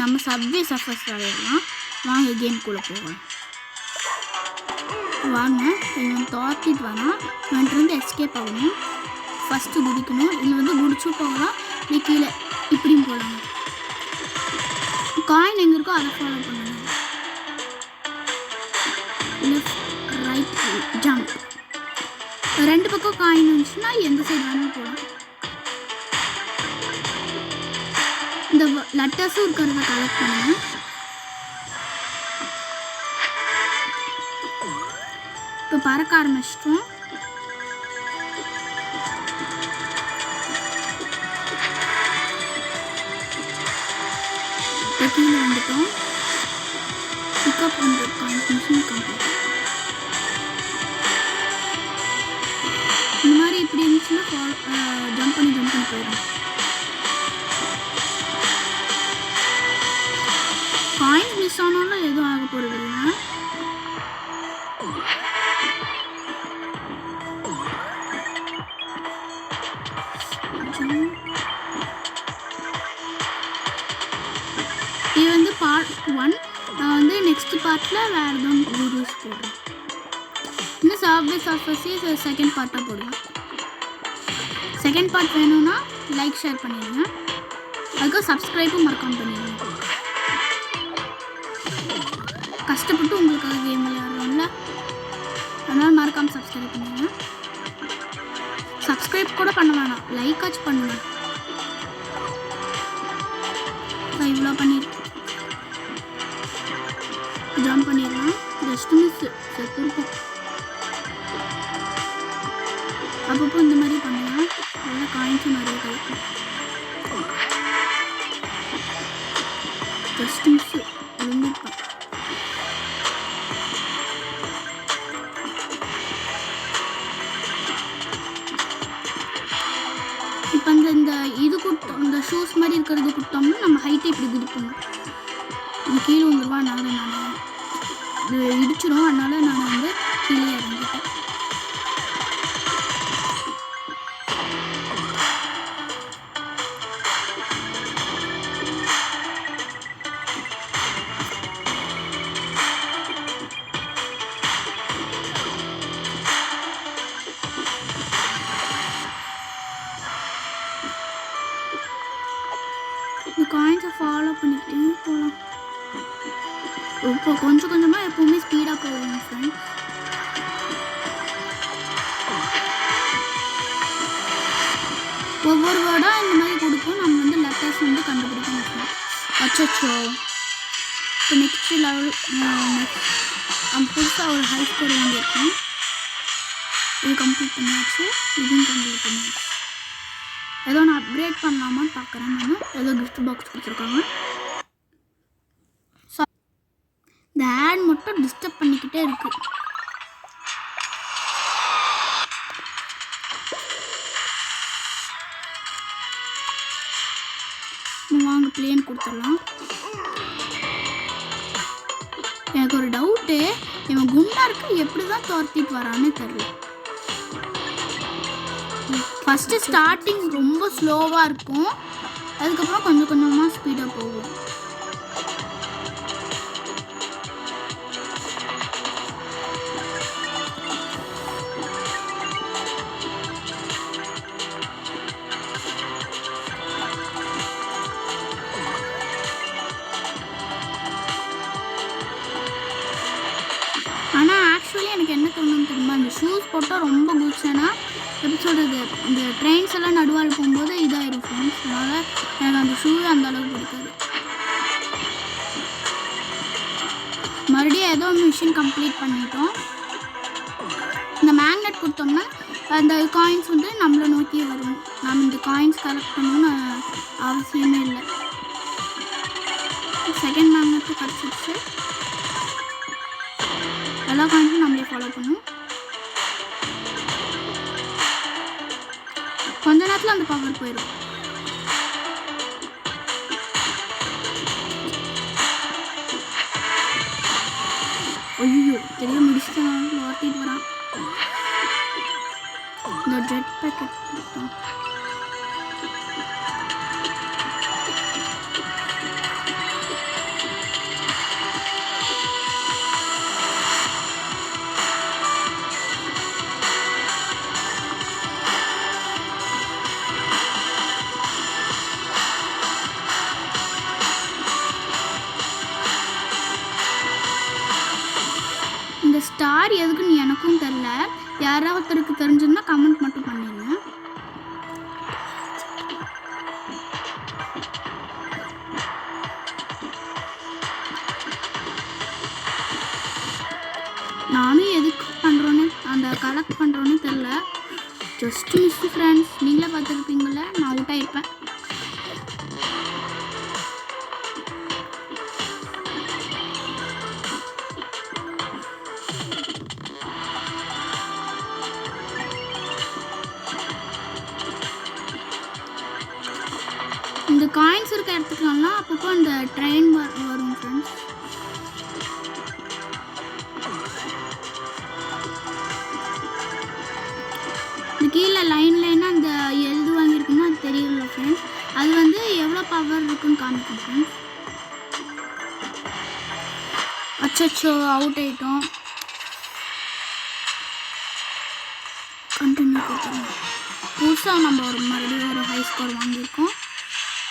நம்ம subway surface விளையாடலாம். வாங்க கேம்குள்ளே போகலாம். வாங்க, இவன் தோத்திட்டு வரான். இவன்ட்டு எஸ்கேப் ஆகணும். ஃபஸ்ட்டு குதிக்கணும். இதில் குடிச்சும் போகலாம், நீ கீழே இப்படியும் போகலாம். காயின் எங்கே இருக்கோ அதை ஃபாலோ பண்ணணும். Left right jump. 2 பக்கம் காயின் இருந்துச்சுன்னா எந்த சைடு வேணாலும் போகலாம். இந்த லெட்டர்ஸும் இருக்கிறத கலெக்ட் பண்ணுங்கள். இப்போ பறக்க ஆரம்பிச்சிட்டோம். இப்போ கீழே வந்துட்டோம். Pick up 100 point mission complete. இந்த மாதிரி இப்படி இருந்துச்சுன்னா ஜம்ப் பண்ணி போயிடும். காயின்ஸ் மிஸ் ஆனாலும் எதுவும் ஆக போகிறது இல்லை. இது பார்ட் 1. நான் நெக்ஸ்ட் பார்ட்டில் வேறு எதுவும் வீடியோஸ் போடுறேன். இன்னும் சப்வே சர்ஃபஸே செகண்ட் பார்ட்டாக போடுவேன். செகண்ட் பார்ட் வேணும்னா லைக் ஷேர் பண்ணிடுங்க. அதுக்கு சப்ஸ்கிரைபும் மறக்காம பண்ணிடுங்க. கஷ்டப்பட்டு உங்களுக்காக கேம் விளையாடுறோம்ல, அதனால் மறக்காமல் சப்ஸ்கிரைப் பண்ணுங்க. சப்ஸ்கிரைப் கூட பண்ண வேணாம், லைக்காச்சும் பண்ணுங்க. இவ்வளோ பண்ணியிருக்கேன். ஜம்ப் பண்ணிடலாம். ஜஸ்ட் மிஸ் செத்துருக்கோம். அப்பப்போ இந்த மாதிரி பண்ணுவேன். நல்லா காயின்ஸும் நிறைய கிடைக்கும். ஜஸ்ட் மிஸ் விழுந்துருப்பேன். இப்போ இந்த இது கொடுத்தோம், இந்த ஷூஸ் மாதிரி இருக்கிறது கொடுத்தோம்னா நம்ம ஹைட்டை இப்படி குதிப்போம். இது கீழே வந்துருவா. அதனால நான் இடிச்சிடும். அதனால நான் கீழே இறங்கிட்டேன். இந்த காயின்ஸை ஃபாலோ பண்ணிக்கிட்டே போகலாம். இப்போ கொஞ்சம் கொஞ்சமாக எப்போவுமே ஸ்பீடாக போகும் ஃப்ரெண்ட்ஸ். ஒவ்வொரு வேர்டாக இந்த மாதிரி கொடுக்கும். நம்ம லெட்டர்ஸ் கண்டுபிடிக்கணும். அச்சோ, இப்போ நெக்ஸ்ட் லெவல் புதுசாக ஒரு ஹை ஸ்கோர் வாங்கியிருக்கேன். இது கம்ப்ளீட் பண்ணியாச்சு. இதுவும் கம்ப்ளீட் பண்ணியாச்சு. ஏதோ நான் அப்கிரேட் பண்ணலாமான்னு பார்க்குறேன். நான் ஏதோ கிஃப்ட் பாக்ஸ் கொடுத்துருக்காங்க. இந்த ஆட் மட்டும் டிஸ்டர்ப் பண்ணிக்கிட்டே இருக்கு. வாங்க பிளேன் கொடுத்துடலாம். எனக்கு ஒரு டவுட்டு, இவன் குண்டா இருக்கு எப்படி தான் துரத்திட்டு வரான்னு தெரியல. ஃபஸ்ட்டு ஸ்டார்டிங் ரொம்ப ஸ்லோவாக இருக்கும், அதுக்கப்புறம் கொஞ்சம் கொஞ்சமாக ஸ்பீடாக போகும். ஆனால் ஆக்சுவலி எனக்கு என்ன தோணுன்னு தெரியுமா, இந்த ஷூஸ் போட்டால் ரொம்ப குதிச்சேன்னா எப்படி சொல்கிறது, இந்த ட்ரெயின்ஸ் எல்லாம் நடுவால் போகும்போது இதாகிடும் ஃப்ரெண்ட்ஸ். அதனால் எனக்கு அந்த ஷூ அந்த அளவுக்கு பிடிக்காது. மறுபடியும் ஏதோ மிஷின் கம்ப்ளீட் பண்ணிட்டோம். இந்த மேக்னெட் கொடுத்தோம்னா அந்த காயின்ஸ் நம்மளை நோக்கி வரும். நம்ம இந்த காயின்ஸ் கலெக்ட் பண்ணணும்னு அவசியமே இல்லை. செகண்ட் மேக்னெட்டு கிடச்சிருச்சு. எல்லா காயின்ஸும் நம்மளே ஃபாலோ பண்ணும். கொஞ்ச நேரத்தில் அந்த பவர் போயிடும். ஐயோ தெரிய முடிச்சுட்டு ஓட்டிட்டு வரான். இந்த ஜெட் பேக்கெட் ஸ்டார் எதுக்குன்னு எனக்கும் தெரில. யாராவது ஒருத்தருக்கு தெரிஞ்சிருந்தா கமெண்ட் மட்டும் பண்ணிடுங்க. நானும் எதுக்கு பண்ணுறோன்னே அந்த கலெக்ட் பண்ணுறோன்னே தெரில. Just miss friends. நீங்களே பார்த்துருப்பீங்கள, நான் அவுட் ஆகிருப்பேன். இந்த காயின்ஸ் இருக்க இடத்துக்குலாம் அப்பப்போ அந்த ட்ரெயின் வரும் ஃப்ரெண்ட்ஸ். இந்த கீழே லைனாக அந்த எழுது வாங்கியிருக்குமோ அது தெரியல ஃப்ரெண்ட்ஸ். அது வந்து எவ்வளோ பவர் இருக்குன்னு காமிக்கும் ஃப்ரெண்ட்ஸ். அச்சோ அவுட் ஆகிட்டோம். கண்டினியூ கொடுத்துருவோம். புதுசாக நம்ம மறுபடியும் ஒரு ஹை ஸ்கோர் வாங்கியிருக்கோம்.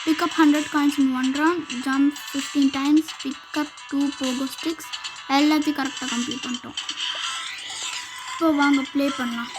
Pick up 100 coins in one round, jump 15 times, pick up 2 pogo sticks. எல்லாத்தையும் கரெக்டாக கம்ப்ளீட் பண்ணிட்டோம். இப்போ வாங்க ப்ளே பண்ணலாம்.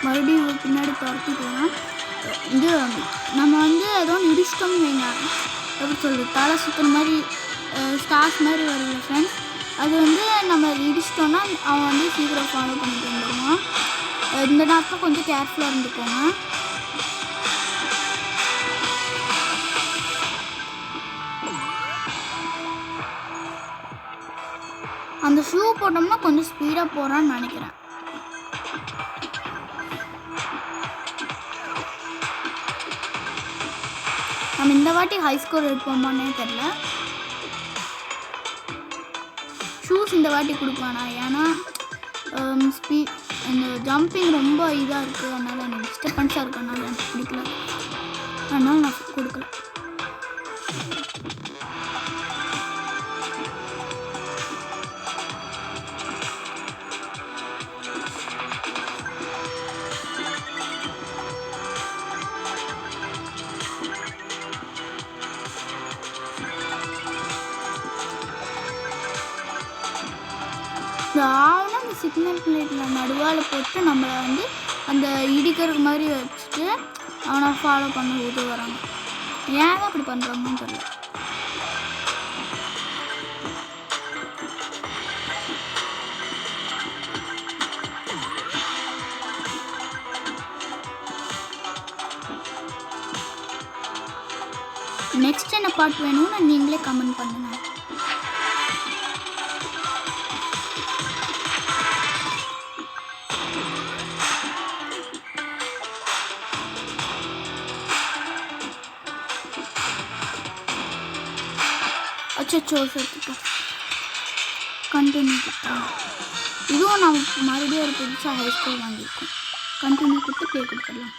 மறுபடியும் பின்னாடி துரத்திக்கலாம். இது நம்ம வந்து ஏதோ இடிச்சிட்டோம்னு வைங்க, எப்படி சொல்லுது, தலை சுற்றுற மாதிரி ஸ்டார்ஸ் மாதிரி வருது ஃப்ரெண்ட்ஸ். அது வந்து நம்ம இடிச்சிட்டோன்னா அவன் வந்து சீக்கிரம் ஃபாலோ பண்ணிட்டு வந்துடுவான். இந்த நேரத்தில் கொஞ்சம் கேர்ஃபுல்லாக இருந்துக்கோங்க. அந்த ஷூ போட்டோம்னா கொஞ்சம் ஸ்பீடாக போகிறான்னு நினைக்கிறேன். நம்ம இந்த வாட்டி ஹை ஸ்கோர் எடுப்போமானே தெரில. ஷூஸ் இந்த வாட்டி கொடுப்பானா, ஏன்னா இந்த ஜம்பிங் ரொம்ப இதாக இருக்குது, அதனால் எனக்கு டிஸ்டர்பன்ஸாக இருக்கனால எனக்கு பிடிக்கல, அதனால் நான் கொடுக்கல. ஆவணம் அந்த சிக்னல் பிளேட்டில் நடுவால் போட்டு நம்மளை வந்து அந்த இடிக்கிற மாதிரி வச்சுட்டு அவனை ஃபாலோ பண்ண உதவுறாங்க. ஏன் தான் அப்படி பண்ணுறாங்கன்னு தெரியல. நெக்ஸ்ட் என்ன பார்ட் வேணும்னு நீங்களே கமெண்ட் பண்ணுங்கள். அச்சோ சேர்த்துட்டோம். கண்டினியூ கொடுத்தாங்க. இதுவும் நம்ம மறுபடியும் ஒரு புதுசாக ஹை ஸ்கூல் வாங்கியிருக்கோம். கண்டினியூ கொடுத்து ப்ளே கொடுத்துடலாம்.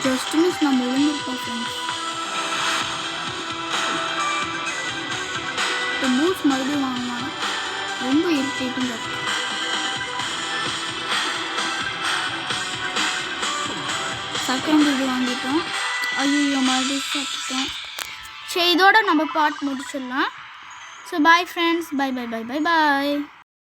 ஜஸ்ட் மிஸ் நம்ம விழுந்துருக்கோம் ஃப்ரெண்ட்ஸ். இப்போ பூட்ஸ் மறுபடியும் வாங்கினாங்க, ரொம்ப இரிட்டேட்டிங் இருக்குது. செகண்ட் இது வாங்கிட்டோம். ஐயோ மறுபடியும் சாப்பிட்டோம். சரி, இதோட நம்ம பார்ட் முடிச்சிடலாம். So bye friends, bye bye bye bye பாய்.